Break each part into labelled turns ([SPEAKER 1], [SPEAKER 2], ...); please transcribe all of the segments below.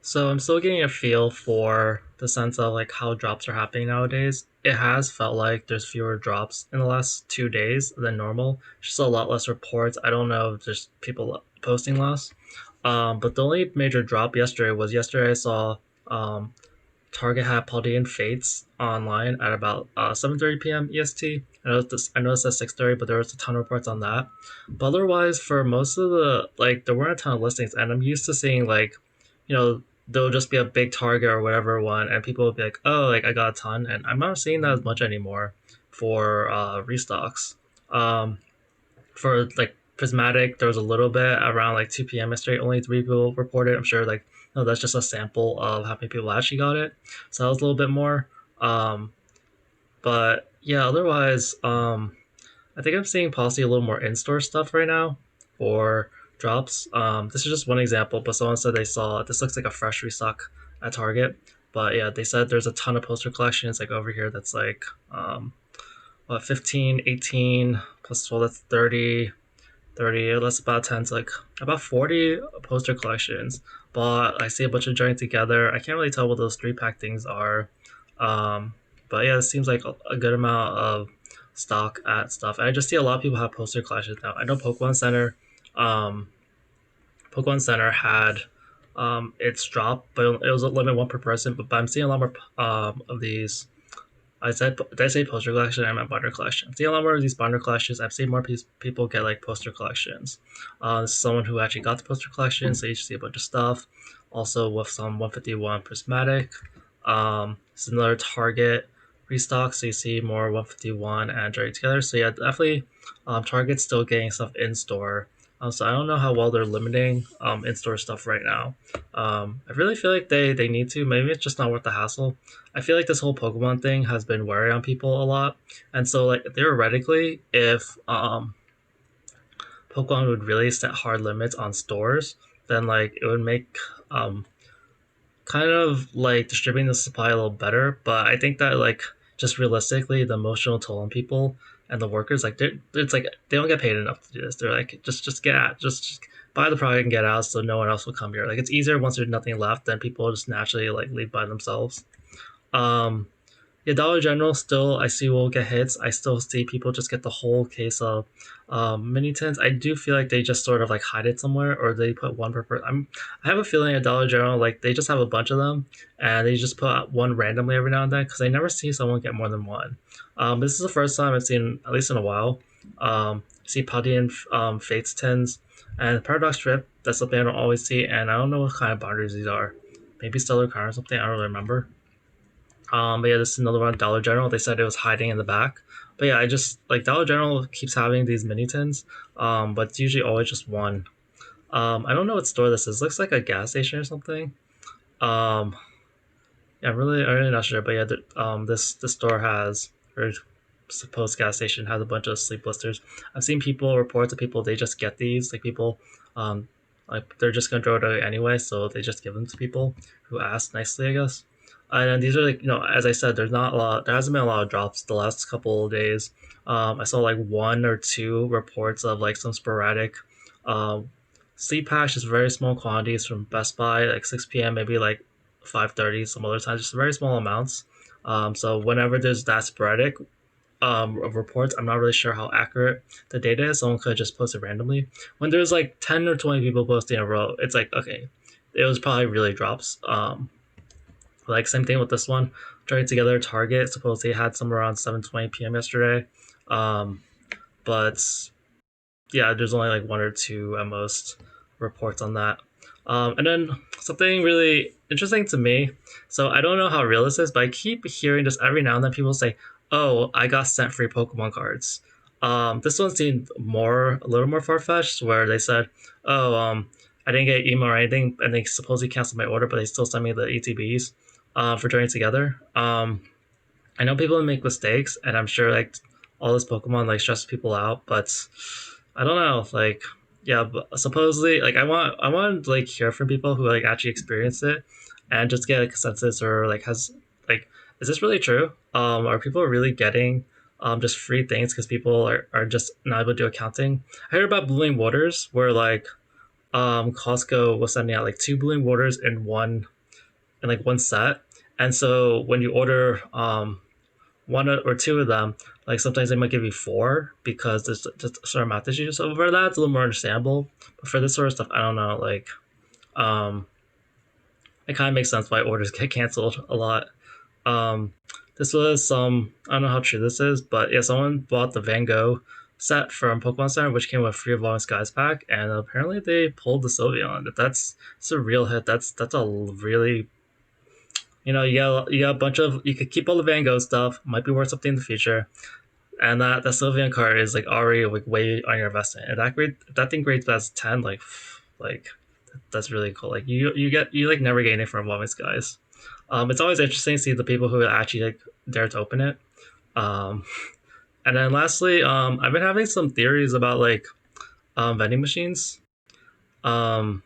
[SPEAKER 1] So I'm still getting a feel for the sense of like how drops are happening nowadays. It has felt like there's fewer drops in the last 2 days than normal. Just a lot less reports. I don't know if there's people posting less. But the only major drop yesterday I saw um, Target had Paldean Fates online at about 7:30 p.m. EST. I know it says 6:30, but there was a ton of reports on that. But otherwise, for most of there weren't a ton of listings, and I'm used to seeing there'll just be a big Target or whatever one, and people will be like, oh, like I got a ton, and I'm not seeing that as much anymore for restocks. Um, for like Prismatic, there was a little bit around like 2 p.m. yesterday. Only three people reported. I'm sure no, that's just a sample of how many people actually got it. So that was a little bit more. Um, but yeah, otherwise, I think I'm seeing possibly a little more in-store stuff right now for drops. This is just one example, but someone said they saw this looks like a fresh restock at Target. But yeah, they said there's a ton of poster collections like over here that's like what 15, 18 plus 12, that's 30, that's about 10 to like about 40 poster collections. But I see a bunch of joined together. I can't really tell what those 3 pack things are. Um, but yeah, it seems like a good amount of stock at stuff. And I just see a lot of people have poster collections now. I know um, Pokemon Center had its drop, but it was a limit one per person. But I'm seeing a lot more of these. Did I say poster collection? I meant binder collection. I'm seeing a lot more of these binder collections. I've seen more people get like poster collections. This is someone who actually got the poster collection, so you see a bunch of stuff. Also with some 151 prismatic. This is another Target restock, so you see more 151 and Jerry together. So yeah, definitely, Target's still getting stuff in store. So I don't know how well they're limiting in store stuff right now. I really feel like they need to. Maybe it's just not worth the hassle. I feel like this whole Pokemon thing has been wearing on people a lot, and so like theoretically, if Pokemon would really set hard limits on stores, then like it would make um kind of like distributing the supply a little better. But I think that like just realistically, the emotional toll on people and the workers, like it's like they don't get paid enough to do this. They're like just get out, just buy the product and get out, so no one else will come here. Like it's easier once there's nothing left, then people just naturally like leave by themselves. Um, yeah, Dollar General still I see will get hits. I still see people just get the whole case of mini tins. I do feel like they just sort of like hide it somewhere, or they put one per person. I have a feeling at Dollar General like they just have a bunch of them and they just put out one randomly every now and then because I never see someone get more than one. This is the first time I've seen at least in a while. I see Paldean Fates tins and Paradox Strip. That's something I don't always see, and I don't know what kind of boundaries these are. Maybe Stellar Car or something. I don't really remember. But yeah, this is another one, Dollar General. They said it was hiding in the back. But yeah, I just like Dollar General keeps having these mini tins, but it's usually always just one. I don't know what store this is. Looks like a gas station or something. Um, yeah, I'm really not sure. But yeah, this store has or supposed gas station has a bunch of sleep blisters. I've seen people reports of people they just get these like people, um, like they're just gonna throw it away anyway, so they just give them to people who ask nicely, I guess. And then these are like as I said, there's not a lot. There hasn't been a lot of drops the last couple of days. I saw like one or two reports of like some sporadic, um, sleep patch, just very small quantities from Best Buy, like 6 p.m. maybe like 5:30. Some other times, just very small amounts. So whenever there's that sporadic of reports, I'm not really sure how accurate the data is. Someone could just post it randomly. When there's like 10 or 20 people posting in a row, it's like okay, it was probably really drops. Like same thing with this one. Tried together Target supposedly had some around 7:20 p.m. yesterday, um, but yeah, there's only like one or two at most reports on that. And then something really interesting to me. So I don't know how real this is, but I keep hearing just every now and then people say, "Oh, I got sent free Pokemon cards." This one seemed a little more far fetched, where they said, "Oh, I didn't get email or anything, and they supposedly canceled my order, but they still sent me the ETBs for joining together." I know people make mistakes, and I'm sure like all this Pokemon like stresses people out, but I don't know. Like, yeah, but supposedly, like I want to like hear from people who like actually experienced it, and just get a consensus or like like is this really true? Are people really getting just free things because people are just not able to do accounting? I heard about Blooming Waters where like Costco was sending out like two Blooming Waters in one. in like one set. And so when you order one or two of them, like sometimes they might give you four because there's just sort of math issues over that. It's a little more understandable. But for this sort of stuff, I don't know. Like, um, it kind of makes sense why orders get canceled a lot. Um, this was some, I don't know how true this is, but yeah, someone bought the Van Gogh set from Pokemon Center, which came with free Evolving Skies pack, and apparently they pulled the Sylveon. If it's a real hit, that's a really, you got a bunch of, you could keep all the Van Gogh stuff, might be worth something in the future, and that Sylveon card is like already like way on your investment. And if that thing grades as 10, like that's really cool. Like you like never get anything from Evolving Skies. It's always interesting to see the people who actually like dare to open it. Um, and then lastly, I've been having some theories about like vending machines. Um,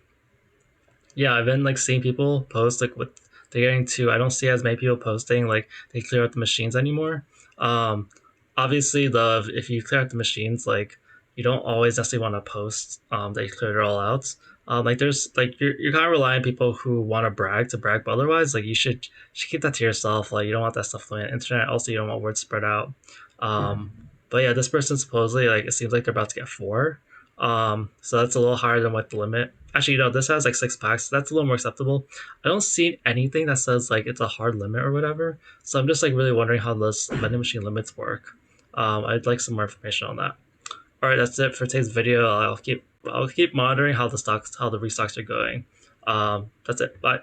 [SPEAKER 1] yeah, I've been like seeing people post like with they're getting to. I don't see as many people posting like they clear out the machines anymore. Um, Obviously, the if you clear out the machines, like you don't always necessarily want to post that you cleared it all out. Like there's like you're kind of relying on people who want to brag, but otherwise, like you should keep that to yourself. Like you don't want that stuff on the internet. Also, you don't want word spread out. Um, but yeah, this person supposedly like it seems like they're about to get four. So that's a little higher than what the limit. Actually, this has like six packs. So that's a little more acceptable. I don't see anything that says like it's a hard limit or whatever. So I'm just like really wondering how those vending machine limits work. I'd like some more information on that. All right, that's it for today's video. I'll keep monitoring how the restocks are going. That's it. Bye.